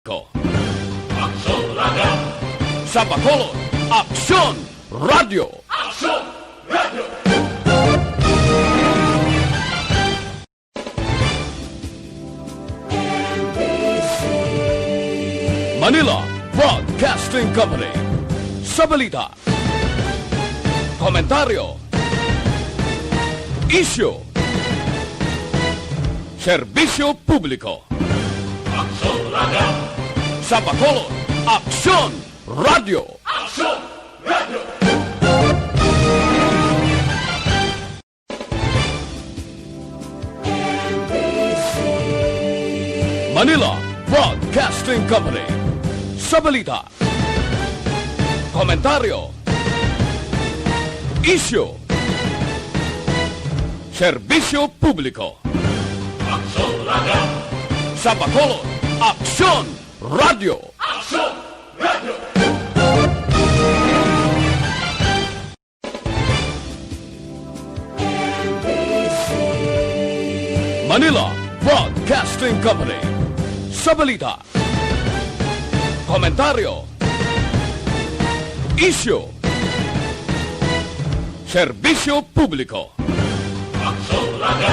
Ko. Aksyon Radio! Sa Bacolod, Aksyon Radio! Aksyon Radio! Manila Broadcasting Company. Sa balita, komentaryo, isyu, serbisyo publiko. Aksyon Radio! Sa Bacolod, Aksyon Radio! Aksyon Radio! Manila Broadcasting Company. Sa balita, komentaryo, isyu, serbisyo publiko. Aksyon Radio! Sa Bacolod, Aksyon Radio! Aksyon Radio! Manila Broadcasting Company. Sa balita, komentaryo, isyu, serbisyo publiko. Aksyon Radio!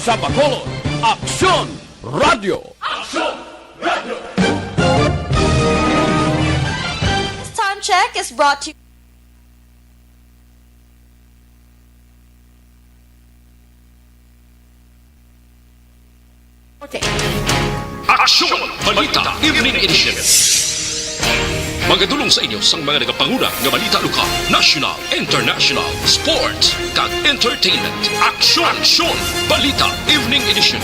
Sa Bacolod, Aksyon Radio! Aksyon Radio! Time check is brought to you. Okay. Aksyon! Balita Evening Edition. Magadulong sa inyo sang mga nagapanguna ng balita lokal, national, international, sports, kag entertainment. Aksyon! Aksyon! Balita Evening Edition.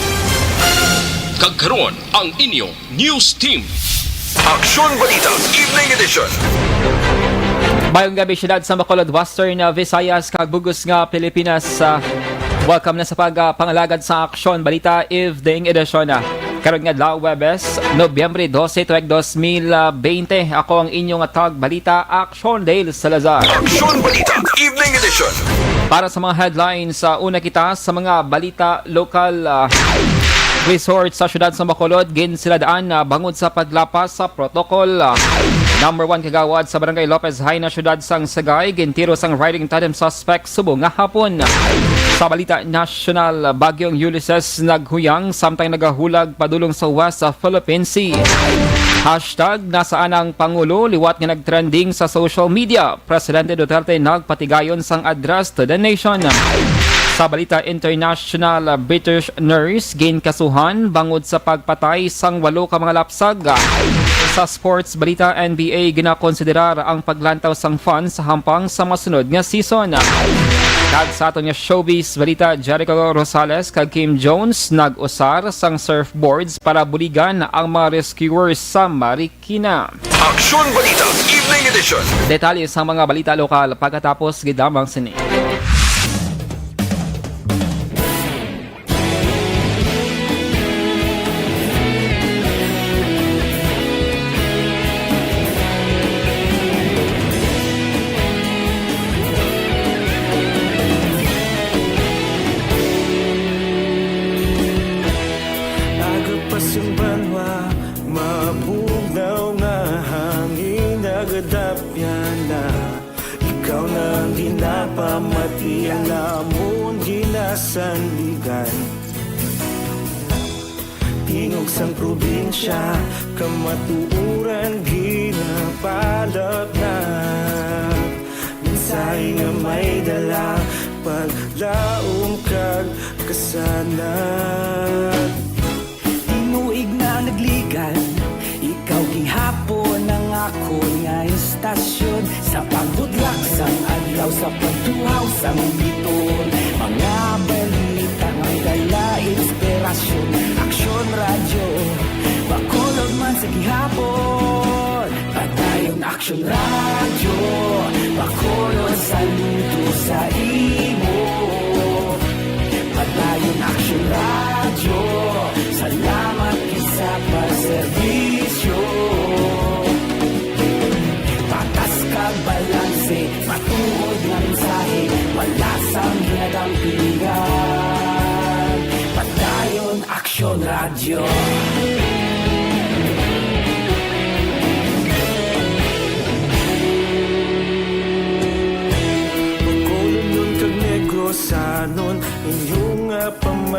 Kagkaroon ang inyong news team. Aksyon Balita Evening Edition. Mayong gabi siyudad sa Bacolod, Western Visayas, kag bugos nga Pilipinas. Welcome na sa pagpangalagad sa Aksyon Balita Evening Edition. Karon nga adlaw Webes, Nobyembre 12, tuig 2020. Ako ang inyong tag balita, Aksyon Dale Salazar. Aksyon Balita Evening Edition. Para sa mga headlines, una kita sa mga balita lokal. Resort sa syudad sa Bacolod, ginsiladaan na bangod sa paglapas sa protocol. Number 1 kagawad sa Barangay Lopez High na syudad sang Sagay, gintiro sang riding tandem suspect subo nga hapon. Sa balita national, bagyong Ulysses naghuyang samtang nagahulag padulong sa West Philippine Sea. Hashtag nasaan ang Pangulo, liwat nga nagtrending sa social media. Presidente Duterte nagpatigayon sang address to the nation. Sa balita international, British nurse gain kasuhan bangod sa pagpatay sang 8 ka mga lapsag. Sa sports balita, NBA ginakonsiderar ang paglantaw sang funds sa hampang sa masunod nga season. Kag sa aton nga showbiz balita, Jericho Rosales kag Kim Jones nag-usar sang surfboards para buligan ang mga rescuers sa Marikina. Aksyon Balita Evening Edition. Detalye sa mga balita lokal pagkatapos gidamang sini. Pamati ang namon ginasandigan. Tingog sang probinsya, kamatuuran ginapalap na. Minsay nga may dala, paglaong kag kasanat. Tinuig na nagligan, ikaw gihapon ang ako nga istasyon. Sa pagbudlak sang adlaw, sa pagtuhaw sang biton. Mga balita ngay dala inspirasyon. Aksyon Radio, Bacolod man sa gihapon. Patayon Aksyon Radio, Bacolod saludo sa imo. Patayon Aksyon Radio, salamat isa pa serbisyo. Patas kag balanse, matuod ng mensahe, wala sang ginagampingan. Patayon Aksyon Radio.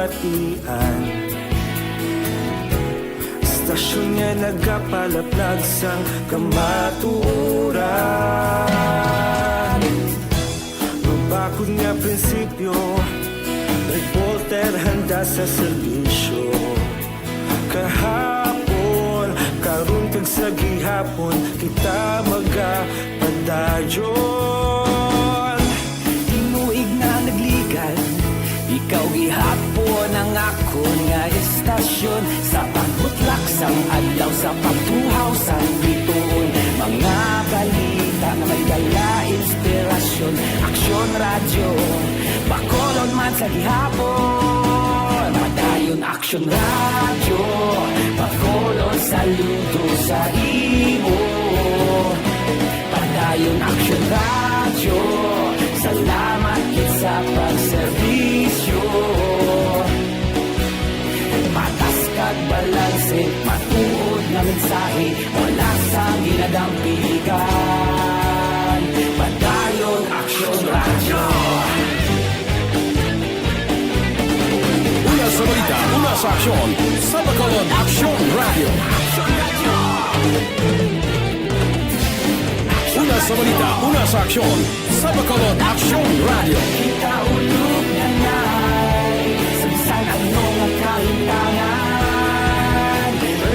batian. Istasyon niya nagkapalaplag sang kamatuuran. Mabakod nga prinsipyo, reporter handa sa serbisyo. Kahapon, karun kag sa gihapon, kita magapadayon. Tinuig na nagligan, ikaw gihapon ang akon nga istasyon. Sa pagbutlak sang adlaw, sa pagtuhaw sang bituon, mga balita na may dala inspirasyon. Aksyon radyo, Bacolod man sa gihapon. Padayon Aksyon radyo, Bacolod saludo sa imo. Padayon Aksyon radyo, salamat kit sa pagserbisyo. Patas kag balanse, matuod na mensahe, wala sang ginadampigan. Padayon Aksyon radyo. Una sa balita, una sa aksyon, sa Bacolod Aksyon Radio. Una sa balita, una sa aksyon, sa Bacolod Aksyon Radio. Kita ulog na na'y Samsan ang mga kahintangan.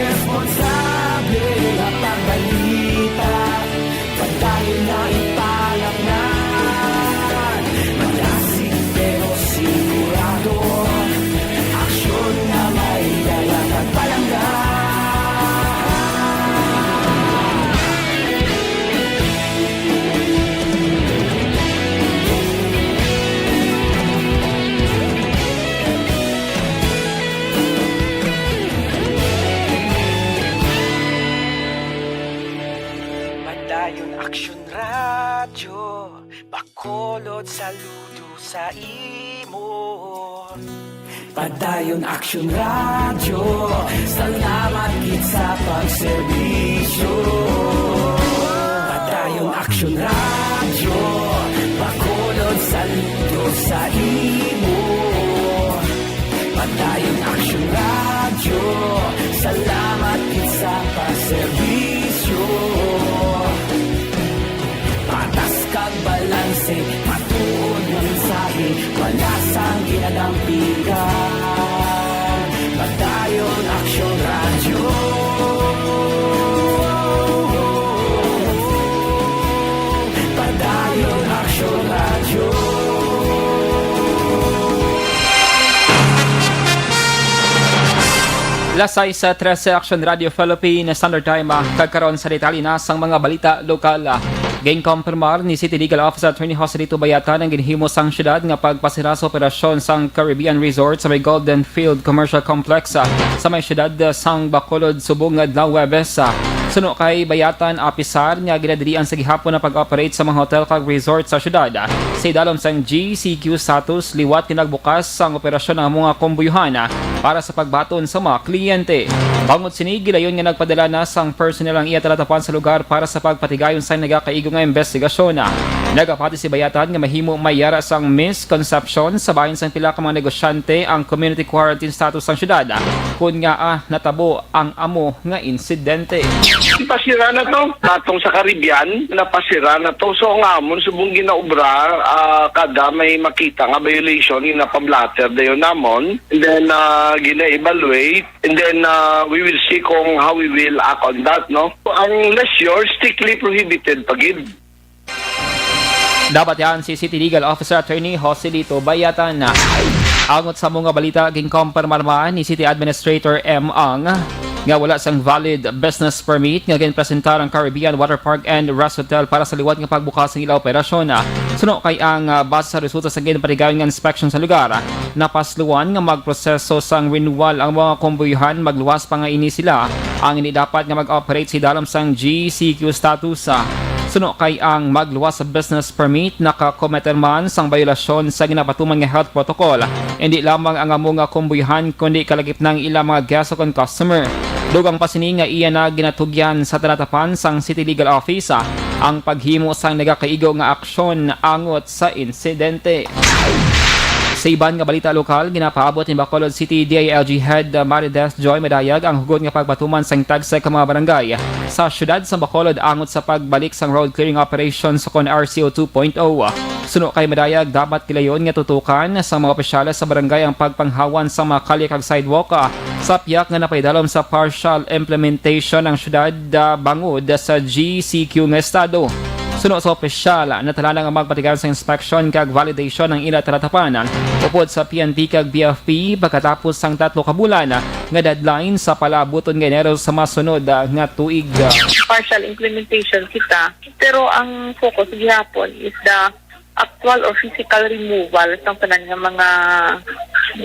Responsable na pagbalita, padayon na ipalaknan. Malasig pero sigurado, aksyon na may dala at palanggan. Padayon Aksyon radyo, Bacolod saludo sa imo. Padayon Aksyon radyo, salamat kit sa pagserbisyo. Padayon Aksyon radyo, Bacolod saludo sa imo. Padayon Aksyon radyo, salamat kit sa pagserbisyo. Patas kag balanse, matuod na mensahe, wala sang ginadampigan. Padayon Aksyon radyo. Padayon Aksyon radyo. Lasay sa 13 Aksyon Radio Philippine Standard Time, kagkaroon sa detalye na sang mga balita lokal. Gain kumpirmar ni City Legal Officer Attorney Joselito Bayatan ang ginhimo sang syudad nga pagpasira sa operasyon sang Caribbean Resort sa may Golden Field Commercial Complex sa may syudad sang Bacolod, Subong adlaw Huwebes. Suno kay Bayatan, apisar nga ginadirian sa gihapon na pag-operate sa mga hotel kag resort sa syudad. Sa idalom sang GCQ status, liwat kinagbukas ang operasyon ng mga kombuyuhan para sa pagbaton sa mga kliyente. Bangod sini, gilayon nga nagpadala na sang personnel ang iya talatapan sa lugar para sa pagpatigayon sa nagakaigo nga investigasyon. Nagapati si Bayatan nga mahimo mayara sang misconception sa bahin sang pila ka mga negosyante ang community quarantine status sang syudad kun nga natabo ang amo nga insidente. Pasira na to, natong sa Caribbean, napasira na to. So nga amon, subong ginaubra, kada may makita nga violation, ginapablatter dayon namon, and then gina-evaluate, and then we will see kung how we will act on that, no? Ang leisure, strictly prohibited pagid. Dapat yan si City Legal Officer Attorney Joselito Bayatan. Angot sa mga balita, ginkumpirmarmaan ni City Administrator M. Ang nga wala sang valid business permit nga ginpresentar ang Caribbean Water Park and Rest Hotel para sa liwat nga pagbukas ng ila operasyon. Suno kay ang base sa resulta sa ginpatigayon nga inspection sa lugar, napasluan nga magproseso sang renewal ang mga kombuyuhan, magluwas pa nga ini sila ang hindi dapat nga mag-operate si dalam sang GCQ status. Suno kay ang magluwas sa business permit nakakometer man sang violasyon sa ginapatuman nga health protocol. Hindi lamang ang among nga kumbuyuhan kundi kalagip ng ilang mga guest o customer. Dugang pasini nga iya na ginatugyan sa talatapan sang City Legal Office ang paghimo sang nagakaigo nga aksyon angot sa insidente. Sa iban nga balita lokal, ginapaabot ni Bacolod City DILG Head Marideth Joy Medayag ang hugod nga pagbatuman sang tagsa ka mga barangay sa syudad sa Bacolod angot sa pagbalik sang road clearing operations sa RCO 2.0. Suno kay Medayag, dapat kilayon nga tutukan sa mga opisyales sa barangay ang pagpanghawan sa mga kalye kag sidewalk sa piyak nga napaidalom sa partial implementation ng syudad bangod sa GCQ nga estado. Suno sa opisyal, natala nga magpatigan sa inspection kag validation ng ila talatapan upod sa PNP kag BFP pagkatapos sang 3 ka bulan nga deadline sa palabuton nga Enero sa masunod nga tuig. Partial implementation kita, pero ang focus gihapon is the actual or physical removal ng tanan nga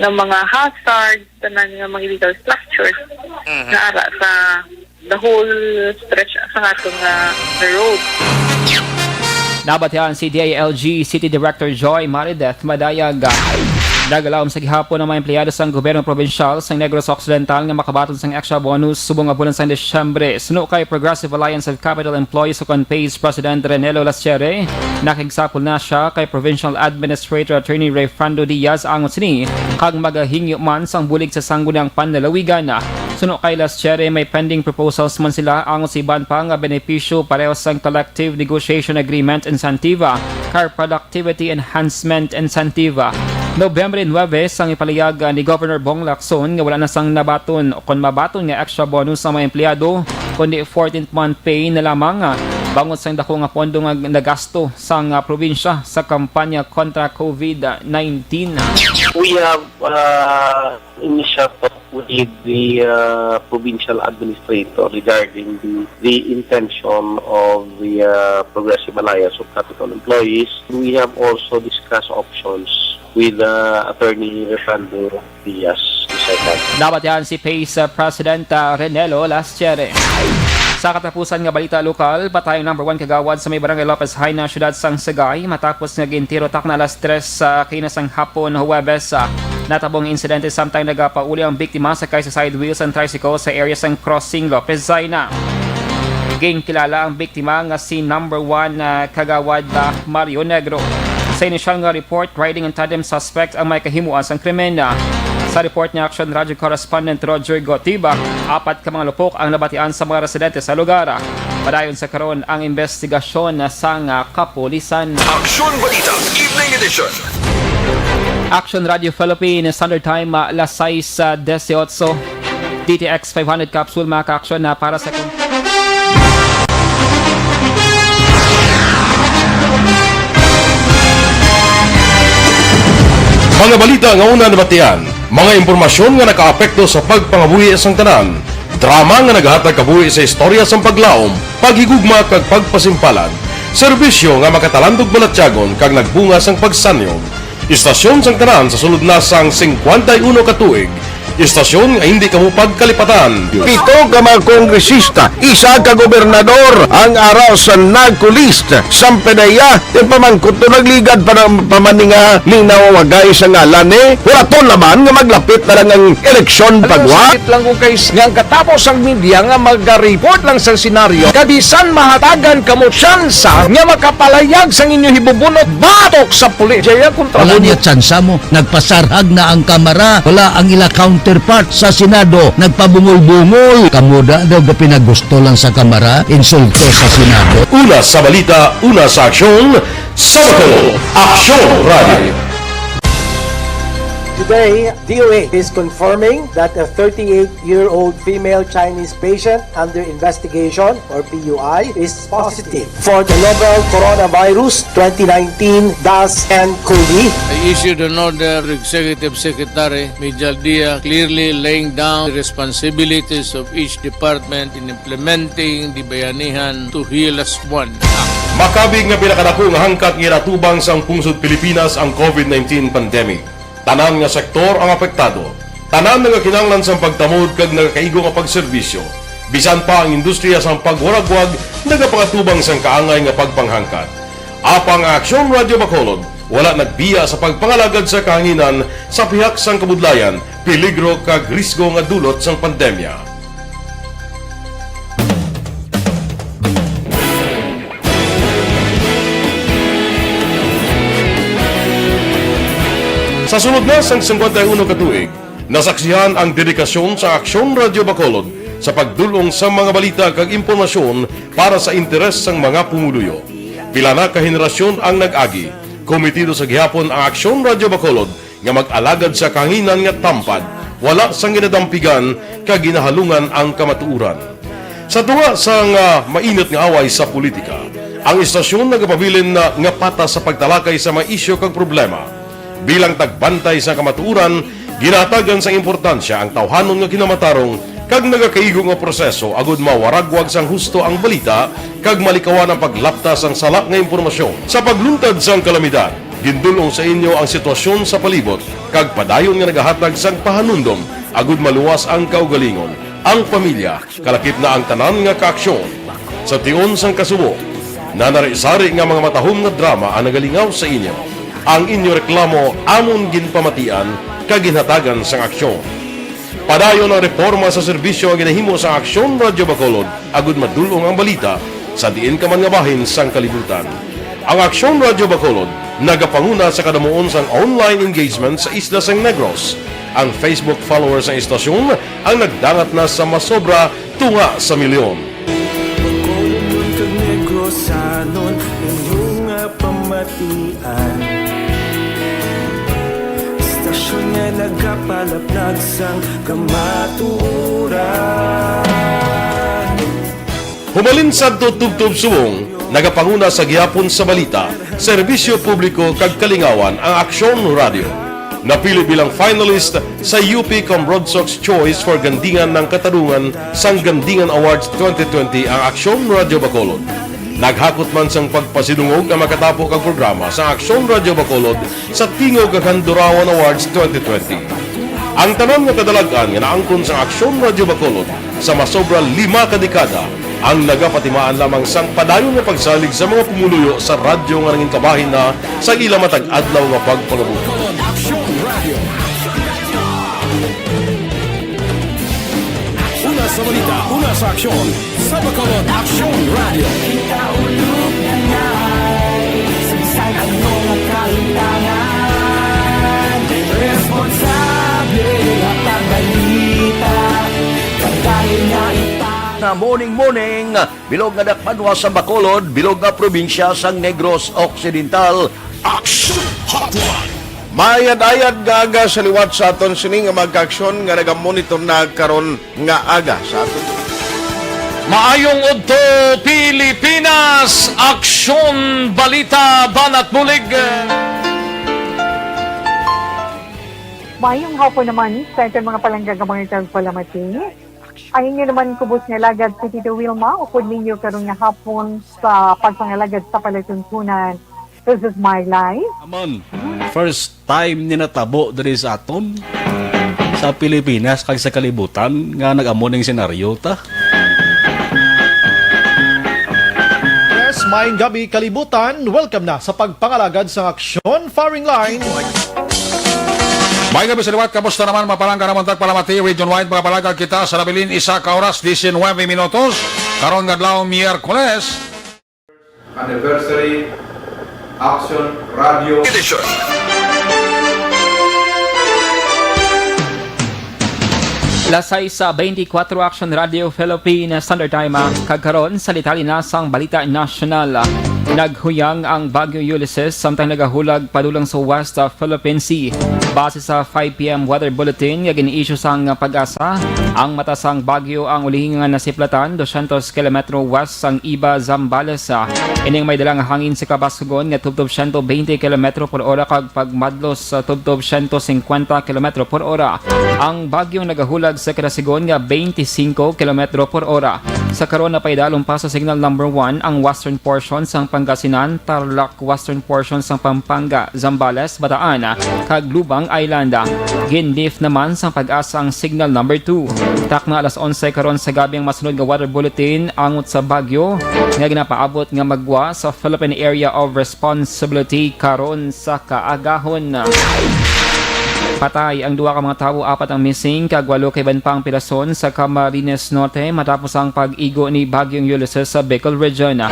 mga hazards, tanan nga mga illegal structures na ara sa the whole stretch sa atong road. Nabatihan si DILG City Director Joy Marideth Madayag. Dagalawom sa gihapon ng mga empleyado sa gobyerno provinsyal sa Negros Occidental nga makabaton sang extra bonus subong nga bulan sa Desyembre. Suno kay Progressive Alliance of Capital Employees o CONPACE President Renelo Lasciere, nakigsapol na siya kay Provincial Administrator Attorney Ray Fernando Diaz angon sini kag magahingyo man sang bulig sa sangguniang panlalawigan. Suno kay Lasciere, may pending proposals man sila angon sa iban pa nga benepisyo pareho sang Collective Negotiation Agreement Incentive, Car Productivity Enhancement Incentive. Nobyembre 9 sang ipaliyag ni Governor Bong Lacson nga wala na sang nabaton o kon mabaton nga extra bonus sa mga empleyado kundi 14th month pay na lamang bangot sang dako nga pondo nga nagasto sang probinsya sa kampanya kontra COVID-19. We have initiated with the provincial administrator regarding the intention of the Progressive Alliance of Capital Employees. We have also discussed options with Attorney Refrando Diaz. Dapat yan si PACE President Renelo Lasciere. Sa katapusan nga balita lokal, patayong number 1 kagawad sa may barangay Lopez High na syudad sang Sagay matapos nga gintirotak na alas 3 sa kinasang hapon Huwebes. Natabong insidente samtang nagapauli ang biktima sakay sa side wheels ng tricycle sa area sang crossing Lopez High na. Kilala ang biktima nga si number 1 kagawad Mario Negro. Sa inisyal nga report, riding in tandem suspect ang may kahimuan sang krimen. Sa report ni Aksyon Radio Correspondent Roger Gotiba, 4 ka mga lupok ang nabatian sa mga residente sa lugar. Padayon sa karon ang investigasyon sang kapulisan. Aksyon Balita Evening Edition. Action Radio Philippines Standard Time alas 6:18. DTX 500 capsule mga ka-aksyon na para sa Mga balita nga una nabatian, mga impormasyon nga nakaapekto sa pagpangabuhi sang tanan, drama nga nagahatag kabuhi sa istorya sang paglaom, paghigugma kag pagpasimpalan, serbisyo nga makatalandog balatyagon kag nagbunga sang pagsanyog, istasyon sang tanan sa sulod na sang 51 ka tuig, istasyon nga hindi kamo pagkalipatan. 7 ka mga kongresista, 1 ka gobernador ang araw sa nagkulist sa pedaya ti pamangkot to nagligad para pamaninga linaw wagay sa ngalan wala to naman nga maglapit na lang ang eleksyon pagwa lang ko guys nga katapos ang media nga mag-report lang sa senaryo kabisan mahatagan kamo tsansa nga makapalayag sa inyo hibubunot batok sa pulis jaya kontra wala niya tsansa mo nagpasarhag na ang kamera wala ang ila counterpart sa Senado nagpabungol-bungol kamuda daw pinagusto lang sa kamera insulto sa Senado. Una sa balita, una sa aksyon, Sabado, Aksyon Radio. Today, DOA is confirming that a 38-year-old female Chinese patient under investigation, or PUI, is positive for the novel coronavirus 2019-nCoV. I issued an order to Executive Secretary Mijal Dia clearly laying down the responsibilities of each department in implementing the Bayanihan to Heal as One Act. Makabig nga pinakadako nga hangkat nga natubang sang pungsod Pilipinas ang COVID-19 pandemic. Tanan nga sektor ang apektado. Tanan nga kinahanglan sang pagtamod kag nagakaigo nga pagserbisyo. Bisan pa ang industriya sang pagwaragwag nagapakatubang sang kaangay nga pagpanghangkat. Apang Aksyon Radio Bacolod wala nagbiya sa pagpangalagad sa kahanginan sa pihak sang kabudlayan, peligro kag risgo nga dulot sang pandemya. Sa sunod na sang 51 katuig, nasaksihan ang dedikasyon sa Aksyon Radio Bacolod sa pagdulong sa mga balita kag impormasyon para sa interes sang mga pumuluyo. Pila na ka henerasyon ang nag-agi, komitido sa gihapon ang Aksyon Radio Bacolod nga mag-alagad sa kahanginan nga tampad, wala sang ginadampigan kag ginahalungan ang kamatuuran. Sa tunga sang mainit nga away sa politika, ang istasyon nagapabilin na nga patas sa pagtalakay sa mga isyu kag problema. Bilang tagbantay sa kamatuuran, ginatagan sa importansya ang tawhanon nga kinamatarong kag nagakaigo nga proseso agud mawaragwag sang husto ang balita kag malikawan ang paglaptas ang salak nga impormasyon. Sa pagluntad sang kalamidad, gindulong sa inyo ang sitwasyon sa palibot kag padayon nga nagahatag sang pahanundom agud maluwas ang kaugalingon, ang pamilya, kalakip na ang tanan nga kaaksyon. Sa tion sang kasubo, nanari-sari nga mga matahom nga drama ang nagalingaw sa inyo. Ang inyo reklamo amon ginpamatian kag ginhatagan sang aksyon. Padayon ang reforma sa serbisyo ang ginahimo sa Aksyon Radio Bacolod agud madulong ang balita sa diin ka man nga bahin sang kalibutan. Ang Aksyon Radio Bacolod nagapanguna sa kadamuon sang online engagement sa Isla Sang Negros. Ang Facebook followers ng istasyon ang nagdangat na sa masobra tunga sa milyon. Bacolod kag Negros anon inyong pamatian. Istasyon nga nagapalaplag sang kamatuuran. Humalin sa tubtub subong, nagapanguna sa gihapon sa balita, serbisyo publiko kag kalingawan ang Aksyon Radio. Napili bilang finalist sa UP Broadsox Choice for Gandingan ng Katarungan sang Gandingan Awards 2020 ang Aksyon Radio Bacolod. Naghakot man sang pagpasidungog ang makatapo kang programa sa Aksyon Radio Bacolod sa Tingog kag Handurawan Awards 2020. Ang tanan nga kadalagan nga naangkon sa Aksyon Radio Bacolod sa masobra 5 kadekada ang nagapatimaan lamang sang padayon nga pagsalig sa mga pumuluyo sa radyo nga nangin kabahin na sa ila matag adlaw nga pagpangabuhi. Una sa balita, una sa aksyon, sa Bacolod Aksyon Radio. Ikaulog na ngay, sa ano nga kalintangan. Responsable at pagbalita, kagaya nga Na morning, bilog nga dakpanwa sa Bacolod, bilog nga probinsya sang Negros Occidental. Aksyon Hotline. Mayad-ayad nga aga sa liwat sa aton sini nga magkaaksyon nga nagamonitor na karon nga aga sa aton. Maayong udto Pilipinas, Aksyon Balita Banat Bulig. Mayong hapon naman sa ito mga palanggagamang itang palamating. Ay inyo naman kubos nga lagad sa Tito Wilma, upod ninyo karong nga hapon sa pagpangalagad sa palatuntunan. This is my life. Amon, first time ni natabo diri sa aton sa Pilipinas kag sa kalibutan nga nag-amon ning senaryo ta. Yes, maayong gabi kalibutan. Welcome na sa pagpangalagad sa Aksyon Firing Line. May gabi sa liwat, kamusta naman mapalangga naman tagpalamati, region-wide mga palagag kita sa labilin isa ka oras, 19 minutos, karon ngadlaw Miyerkules. Anniversary Aksyon Radio Edition. Lasay sa 24 Action Radio Philippine Standard Time kagkaron sa litalinasang balita nasyonal. Naghuyang ang Bagyo Ulysses samtang nagahulag padulang sa West Philippine Sea. Base sa 5 p.m. weather bulletin nga gini-issue sang Pag-asa, ang matasang bagyo ang ulihingan na siplatan 200 km west sang Iba, Zambales. Ining may dalang hangin sa Kabasugon nga tubtob 120 km per ora kag pagmadlos sa tubtob 150 km per ora. Ang bagyong nagahulag sa Karasigon nga 25 km per ora. Sa karon na paidalong pa sa signal number 1 ang western portion sang Pangasinan, Tarlac, western portion sang Pampanga, Zambales, Bataan, kag Lubang Island. Ginlift naman sang Pag-asa ang signal number 2. Takna alas 11 karon sa gabi ang masunod nga weather bulletin angot sa bagyo nga ginapaabot nga magwa sa Philippine Area of Responsibility karon sa kaagahon. Patay ang duwa ka mga tao, 4 ang missing, kag 8 kay ban pang pirason sa Camarines Norte matapos ang pag-igo ni Bagyong Ulysses sa Bicol Region.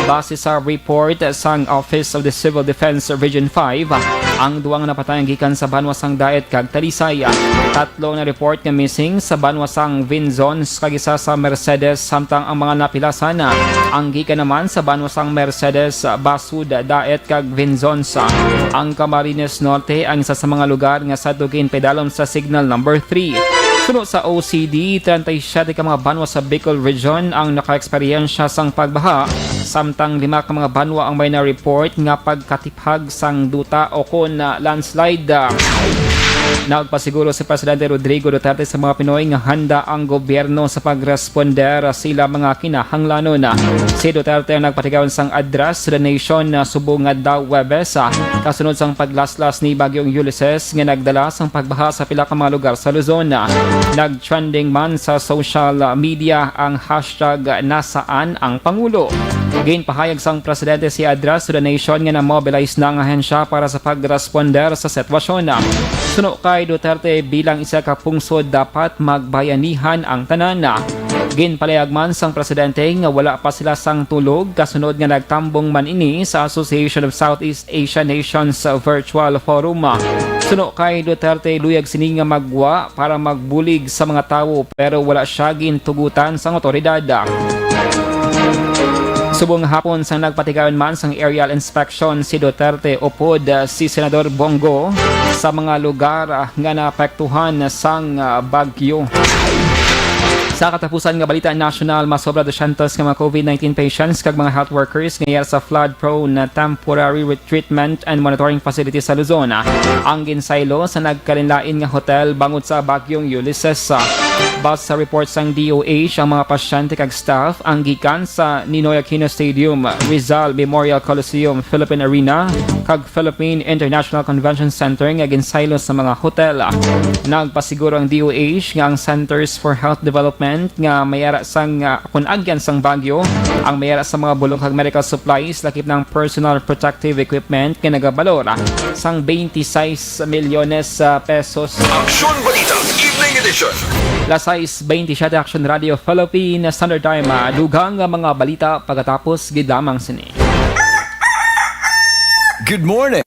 Base sa report sang Office of the Civil Defense Region 5, Ang duwang napatay gikan sa banwasang Daet kag Talisay. Tatlo na report nga missing sa banwasang Vinzons kag isa sa Mercedes, samtang ang mga napilasan ang gikan naman sa banwasang Mercedes, Basud, Daet kag Vinzons. Ang Camarines Norte ang isa sa mga lugar nga sadugin pedalom sa signal number 3. Sunod sa OCD, 37 ka mga banwa sa Bicol Region ang naka-eksperyensya sang pagbaha, samtang 5 ka mga banwa ang may na-report nga pagkatiphag sang duta o kon landslide. Nagpasiguro si Presidente Rodrigo Duterte sa mga Pinoy nga handa ang gobyerno sa pagresponder sila mga kinahanglanon. Si Duterte ang nagpatigawan sang address to the nation na subong nga daw Webes kasunod sang paglaslas ni Bagyong Ulysses nga nagdala sang pagbaha sa pila ka mga lugar sa Luzon. Nag-trending man sa social media ang hashtag nasaan ang Pangulo. Ginpahayag sang Presidente si address to the nation nga na-mobilize na ang ahensya para sa pagresponder sa sitwasyon. Suno kay Duterte bilang isa ka pungsod dapat magbayanihan ang tanan. Ginpalayag man sang Presidente nga wala pa sila sang tulog kasunod nga nagtambong man ini sa Association of Southeast Asian Nations Virtual Forum. Suno kay Duterte luyag sini nga magwa para magbulig sa mga tawo pero wala siya gintugutan sang otoridad. Subong hapon sang nagpatigayon man sang aerial inspection si Duterte upod si Senador Bongo sa mga lugar nga naapektuhan sang bagyo. Sa katapusan nga balita national, masobra 200 ka mga COVID-19 patients kag mga health workers ngayon sa flood-prone na temporary treatment and monitoring facility sa Luzon. Ang ginsaylo sa nagkalinlain nga hotel bangod sa Bagyong Ulysses. Base sa reports ng DOH, ang mga pasyente kag staff ang gikan sa Ninoy Aquino Stadium, Rizal Memorial Coliseum, Philippine Arena kag Philippine International Convention Center nga ginsaylo sa mga hotel. Nagpasiguro ang DOH nga ang Centers for Health Development nga mayara sang kunagyan sang bagyo ang mayara sa mga bulong kag medical supplies lakip ng personal protective equipment nga nagabalor sang 26 milyones pesos. Aksyon Balita Evening Edition. Las 6:27 Action Radio Philippine Standard Time. Dugang nga mga balita pagkatapos gid lamang sini. Good morning.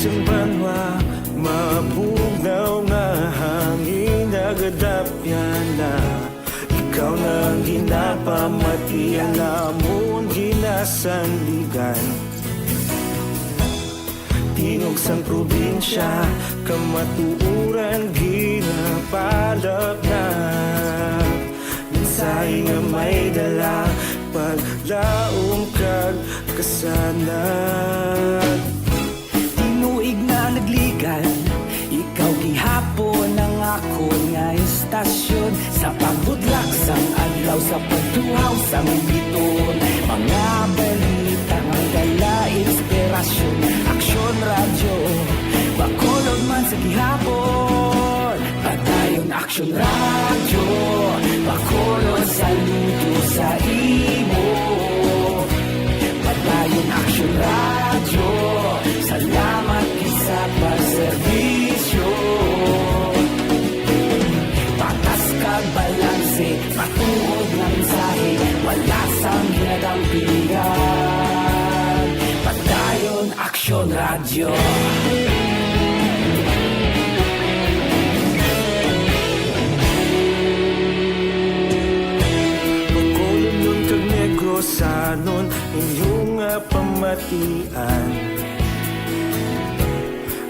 Simbanwa, mabugnaw nga hangin nagadapyan na ikaw nang ginapamati alamon ginasandigan tingog sang probinsya kamatuuran ginapalap na minsay nga may dala paglaong kag kasanag tuig na nagligan, ikaw gihapon ang ako nga istasyon sa pagbudlak sang adlaw sa pagtuhaw sang biton mga balita nga dala inspirasyon Aksyon Radio bakolog man sa gihapon padayon Aksyon Radio bakolog saludo sa imo padayon Aksyon Radio salamat sa pagserbisyo patas kag balanse matuod ng mensahe wala sang ginadampingan padayon Aksyon Radio. Pagkulong nun kag negrosanon inyong pamatian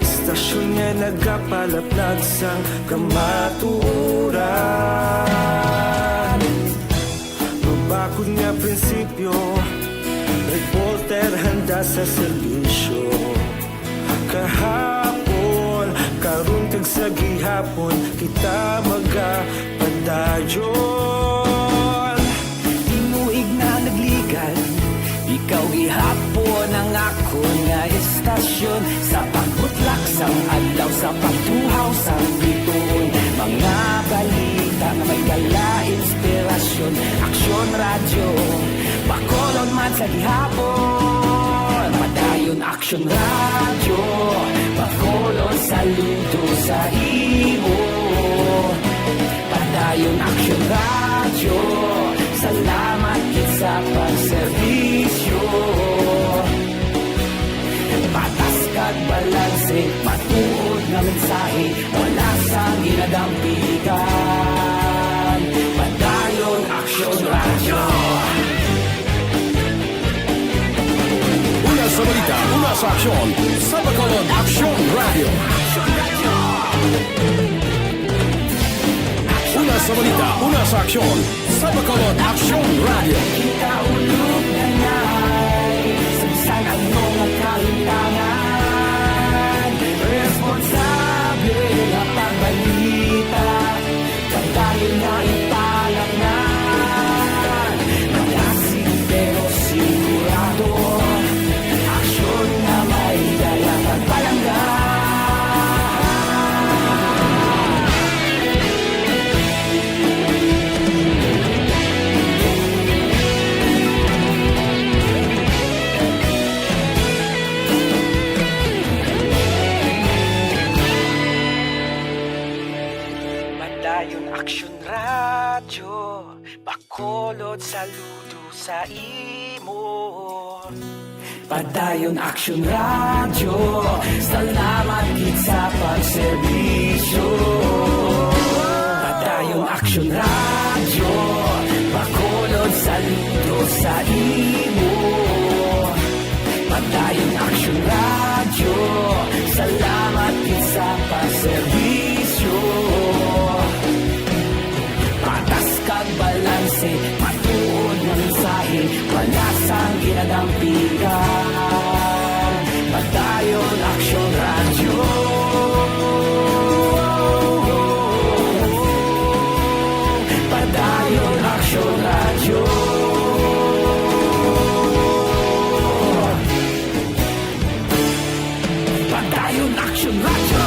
istasyon nga nagapalaplag sang kamaturan mabakod nga prinsipyo reporter handa sa serbisyo kahapon karon kag sa gihapon kita magapadayon tinuig na nagligan ikaw gihapon ang ako nga istasyon sa pagbutlak sang adlaw sa pagtuhaw sang biton mga balita nga may dala inspirasyon Aksyon Radio Bacolod man sa gihapon, padayon Aksyon Radio. Bacolod saludo sa imo, padayon Aksyon Radio. Salamat kit sa pagserbisyo. Patas kag balanse, matuod nga mensahe, wala sa ginadampigan. Padayon Aksyon Radio. Una sa balita, una sa aksyon, sa Bacolod Aksyon Radio. Una sa balita, una sa aksyon, sa Bacolod Aksyon Radio. Ikaulog na na'y sumsan ang mga kahintangan. Responsable na pagbalita, pagdahil na ipalaknan. Magasig pero sigurado, aksyon na may dala pagpalanggan. Padayon Aksyon Radio, Bacolod saludo sa imo. Padayon Aksyon Radio, salamat gid sa pagserbisyo. Padayon Aksyon Radio, Bacolod saludo sa imo. Padayon Aksyon Radio, salamat gid sa pagserbisyo. Patas kag balanse, matuod na mensahe, wala sang ginadampigan. Padayon Aksyon Radio. Padayon Aksyon Radio. Padayon Aksyon Radio.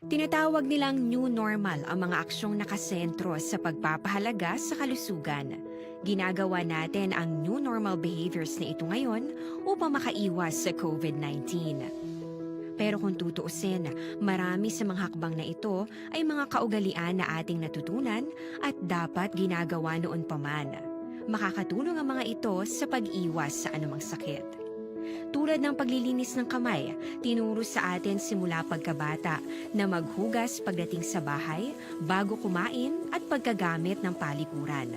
Tinatawag nilang new normal ang mga aksyong nakasentro sa pagpapahalaga sa kalusugan. Ginagawa natin ang new normal behaviors na ito ngayon upang makaiwas sa COVID-19. Pero kung tutuusin, marami sa mga hakbang na ito ay mga kaugalian na ating natutunan at dapat ginagawa noon pa man. Makakatulong ang mga ito sa pag-iwas sa anumang sakit. Tulad ng paglilinis ng kamay, tinuro sa atin simula pagkabata na maghugas pagdating sa bahay, bago kumain at pagkagamit ng palikuran.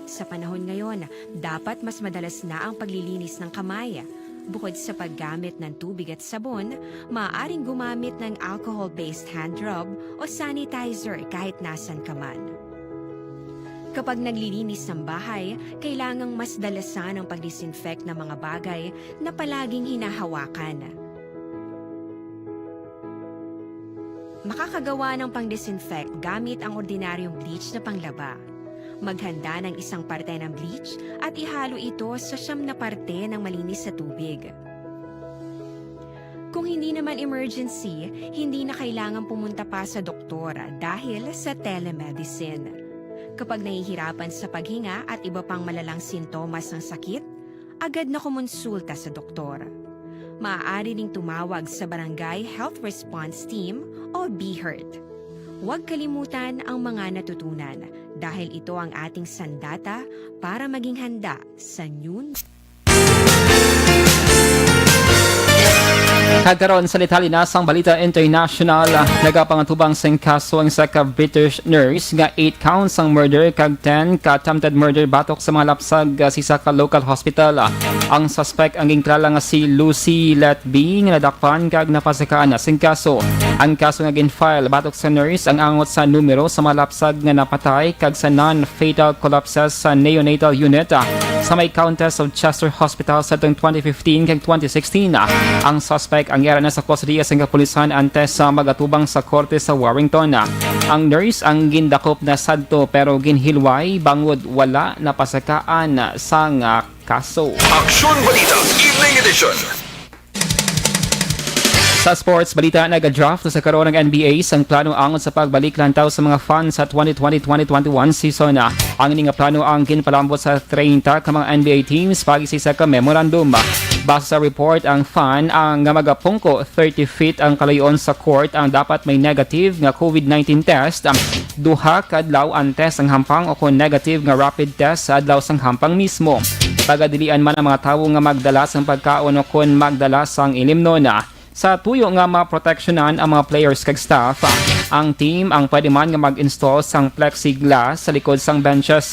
Sa panahon ngayon, dapat mas madalas na ang paglilinis ng kamay. Bukod sa paggamit ng tubig at sabon, maaaring gumamit ng alcohol-based hand rub o sanitizer kahit nasan ka man. Kapag naglilinis ng bahay, kailangang mas dalasan ang pag-disinfect ng mga bagay na palaging hinahawakan. Makakagawa ng pang-disinfect gamit ang ordinaryong bleach na panglaba. Maghanda ng isang parte ng bleach at ihalo ito sa 9 na parte ng malinis na tubig. Kung hindi naman emergency, hindi na kailangan pumunta pa sa doktor dahil sa telemedicine. Kapag nahihirapan sa paghinga at iba pang malalang sintomas ng sakit, agad na kumonsulta sa doktor. Maaari ding tumawag sa Barangay Health Response Team o BHERT. Huwag kalimutan ang mga natutunan dahil ito ang ating sandata para maging handa sa new. Kagkaroon sa litalinasang balita international, nagapangantubang sa kaso ang isa ka British nurse nga 8 counts ang murder kag 10 ka attempted murder batok sa mga lapsag sa isa ka local hospital. Ang suspect ang gingklala nga si Lucy Letby nga nadakpan kag napasakaan sa kaso. Ang kaso nga gin-file batok sa nurse ang angot sa numero sa mga lapsag nga napatay kag sa non-fatal collapses sa neonatal unit sa may Countess of Chester Hospital sa 2015 kag 2016. Ang suspect ang yara na sa kustodiya sa kapulisan antes sa magatubang sa korte sa Warrington. Ang nurse ang gindakop na sadto pero ginhilway bangod wala napasakaan sang kaso. Aksyon Balita Evening Edition. Sa sports balita, nag-draft sa karoon ng NBA ang plano angon sa pagbalik lantaw sa mga fans sa 2020-2021 season. Ang nga plano ang ginpalambot sa 30 ka mga NBA teams pag-isisa ka memorandum. Base sa report, ang fan ang magapungko 30 feet ang kalayon sa court ang dapat may negative nga COVID-19 test. Duha kadlaw ang test ang hampang o kung negative nga rapid test sa adlaw sang hampang mismo. Pagadilian man ang mga tawo nga magdala sang pagkaon o kung magdala sang ilimno na. Sa tuyo nga maproteksyonan ang mga players kag staff, ang team ang pwede man nga mag-install sang plexiglass sa likod sang benches.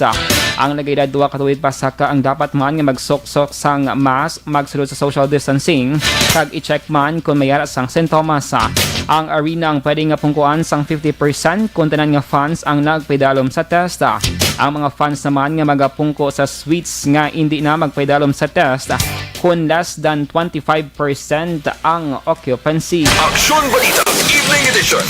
Ang nagayda duwa ka tuig pasaka ang dapat man nga magsuksok sang mask, magsulod sa social distancing, kag i-check man kung mayara sang sintomas. Ang arena ang pwede nga pungkuan sang 50% kung tanan nga fans ang nagpedalom sa test. Ang mga fans naman nga magapungko sa suites nga hindi na magpedalom sa test kung less than 25% ang occupancy. Aksyon Balita Evening Edition.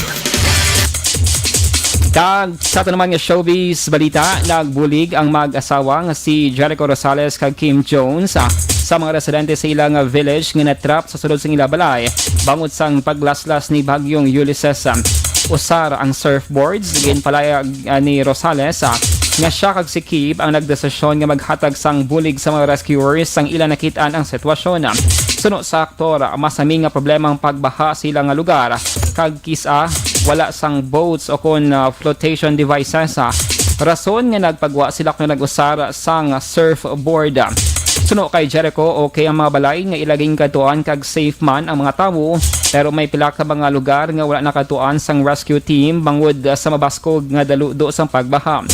Kag sa ito naman nga showbiz balita, nagbulig ang mag-asawa nga si Jericho Rosales kag Kim Jones sa mga residente sa ilang village nga natrap sa sulod sa ilang balay bangod sang paglaslas ni Bagyong Ulysses. Usar ang surfboards, ginpalayag ni Rosales nga siya kag si Kib ang nagdesisyon nga maghatag sang bulig sa mga rescuers sang ilang nakitaan ang sitwasyon. Suno sa aktor, masami nga problemang pagbaha sa ilang lugar kag kisa wala sang boats o kon flotation devices. Rason nga nagpagwa sila kung nag-usar sang surfboard. Suno kay Jericho, okay ang mga balay nga ilaging katuan kag safe man ang mga tawo, pero may pila ka mga lugar nga wala nakatuan sang rescue team bangod sa mabaskog nga daludo sang pagbaha.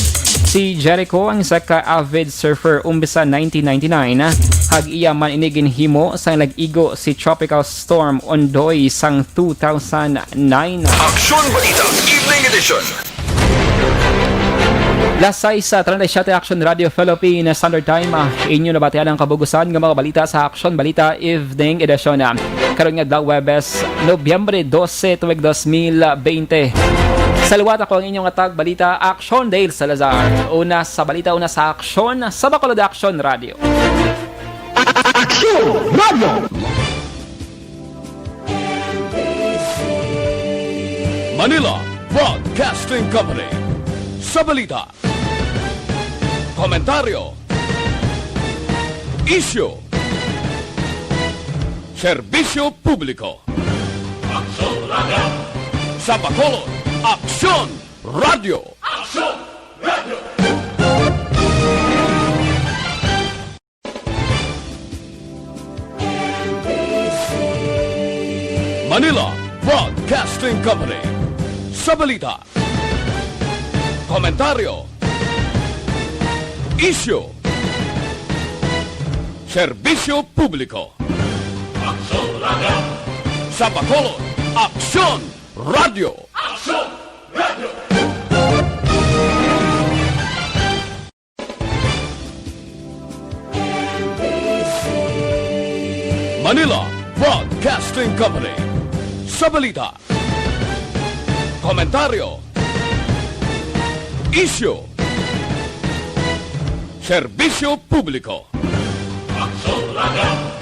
Si Jericho ang isa ka avid surfer umbisa 1999, hag iya man iniginhimo sa nag-igo si Tropical Storm Ondoy sang 2009. Aksyon Balita Evening Edition. Lasay sa 37 Aksyon Radio Philippine Standard Time, inyo nabatian ang kabugusan ng mga balita sa Aksyon Balita Evening Edition. Karon nga daw Webes, Nobyembre 12, tuwig 2020. Saluwat ako ang inyong atag balita Aksyon Dale Salazar. Una sa balita, una sa Aksyon sa Bacolod Aksyon Radio. Aksyon Radio! Manila Broadcasting Company. Sa balita, komentaryo, isyu, serbisyo publiko. Aksyon Radio. Sa Bacolod, Aksyon Radio. Aksyon Radio. Manila Broadcasting Company. Sa balita, komentaryo, isyu, serbisyo publiko. Aksyon Radio. Sa Bacolod, Aksyon Radio. Aksyon Radio. Manila Broadcasting Company. Sa balita, komentaryo, isyu, serbisyo publiko. Aksyon Radio.